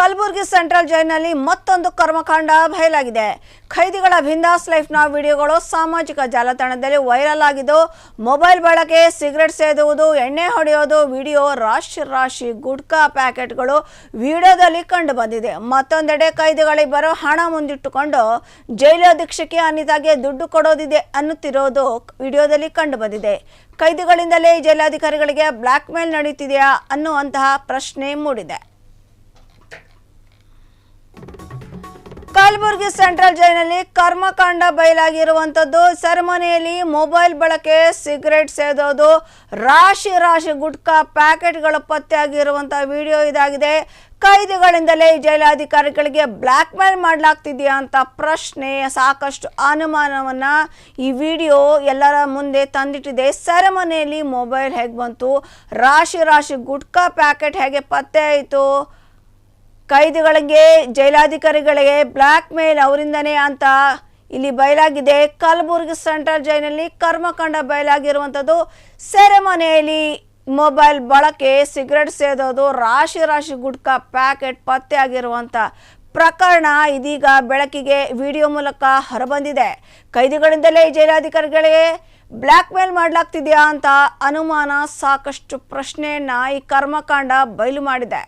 Kalaburagi central ಜೈಲಿನಲ್ಲಿ ಮತ್ತೊಂದು ಕರ್ಮಕಾಂಡ ಬಯಲಾಗಿದೆ. ಖೈದಿಗಳ ಬಿಂದಾಸ್ ಲೈಫ್ನ ವಿಡಿಯೋಗಳು ಸಾಮಾಜಿಕ ಜಾಲತಾಣದಲ್ಲಿ ವೈರಲ್ ಆಗಿದ್ದು, ಮೊಬೈಲ್ ಬಳಕೆ, ಸಿಗರೆಟ್ ಸೇದುವುದು, ಎಣ್ಣೆ ಹೊಡೆಯೋದು ವಿಡಿಯೋ, ರಾಶಿ ಗುಟ್ಕಾ ಪ್ಯಾಕೆಟ್ಗಳು ವಿಡಿಯೋದಲ್ಲಿ ಕಂಡು ಬಂದಿದೆ. ಮತ್ತೊಂದೆಡೆ ಕೈದಿಗಳಿಬ್ಬರು ಹಣ ಮುಂದಿಟ್ಟುಕೊಂಡು ಜೈಲು ಅಧೀಕ್ಷಕಿ ಅನಿತಾಗೆ ದುಡ್ಡು ಕೊಡೋದಿದೆ ಅನ್ನುತ್ತಿರೋದು ವಿಡಿಯೋದಲ್ಲಿ ಕಂಡು ಬಂದಿದೆ. ಕೈದಿಗಳಿಂದಲೇ ಜೈಲಾಧಿಕಾರಿಗಳಿಗೆ ಬ್ಲಾಕ್ ಮೇಲ್ ನಡೀತಿದೆಯಾ ಅನ್ನುವಂತಹ ಪ್ರಶ್ನೆ ಮೂಡಿದೆ. ಕಲಬುರಗಿ ಸೆಂಟ್ರಲ್ ಜೈಲಿನಲ್ಲಿ ಕರ್ಮಕಾಂಡ ಬಯಲಾಗಿರುವಂಥದ್ದು. ಸೆರೆಮನೆಯಲ್ಲಿ ಮೊಬೈಲ್ ಬಳಕೆ, ಸಿಗರೆಟ್ ಸೇದೋದು, ರಾಶಿ ಗುಟ್ಕಾ ಪ್ಯಾಕೆಟ್ಗಳು ಪತ್ತೆಯಾಗಿರುವಂಥ ವಿಡಿಯೋ ಇದಾಗಿದೆ. ಕೈದಿಗಳಿಂದಲೇ ಜೈಲಾಧಿಕಾರಿಗಳಿಗೆ ಬ್ಲ್ಯಾಕ್ ಮೇಲ್ ಮಾಡಲಾಗ್ತಿದೆಯಾ ಅಂತ ಪ್ರಶ್ನೆ, ಸಾಕಷ್ಟು ಅನುಮಾನವನ್ನು ಈ ವಿಡಿಯೋ ಎಲ್ಲರ ಮುಂದೆ ತಂದಿಟ್ಟಿದೆ. ಸೆರೆಮನೆಯಲ್ಲಿ ಮೊಬೈಲ್ ಹೇಗೆ ಬಂತು, ರಾಶಿ ಗುಟ್ಕಾ ಪ್ಯಾಕೆಟ್ ಹೇಗೆ ಪತ್ತೆ ಆಯಿತು, ಕೈದಿಗಳಿಗೆ ಜೈಲಾಧಿಕಾರಿಗಳಿಗೆ ಬ್ಲ್ಯಾಕ್ ಮೇಲ್ ಅವರಿಂದನೇ ಅಂತ ಇಲ್ಲಿ ಬಯಲಾಗಿದೆ. ಕಲಬುರಗಿ ಸೆಂಟ್ರಲ್ ಜೈಲಿನಲ್ಲಿ ಕರ್ಮಕಾಂಡ ಬಯಲಾಗಿರುವಂಥದ್ದು. ಸೆರೆಮನೆಯಲ್ಲಿ ಮೊಬೈಲ್ ಬಳಕೆ, ಸಿಗರೆಟ್ ಸೇದೋದು, ರಾಶಿ ಗುಟ್ಕಾ ಪ್ಯಾಕೆಟ್ ಪತ್ತೆ ಆಗಿರುವಂಥ ಪ್ರಕರಣ ಇದೀಗ ಬೆಳಕಿಗೆ ವಿಡಿಯೋ ಮೂಲಕ ಹೊರಬಂದಿದೆ. ಕೈದಿಗಳಿಂದಲೇ ಜೈಲಾಧಿಕಾರಿಗಳಿಗೆ ಬ್ಲ್ಯಾಕ್ ಮೇಲ್ ಮಾಡಲಾಗ್ತಿದೆಯಾ ಅಂತ ಅನುಮಾನ, ಸಾಕಷ್ಟು ಪ್ರಶ್ನೆಯನ್ನ ಈ ಕರ್ಮಕಾಂಡ ಬಯಲು ಮಾಡಿದೆ.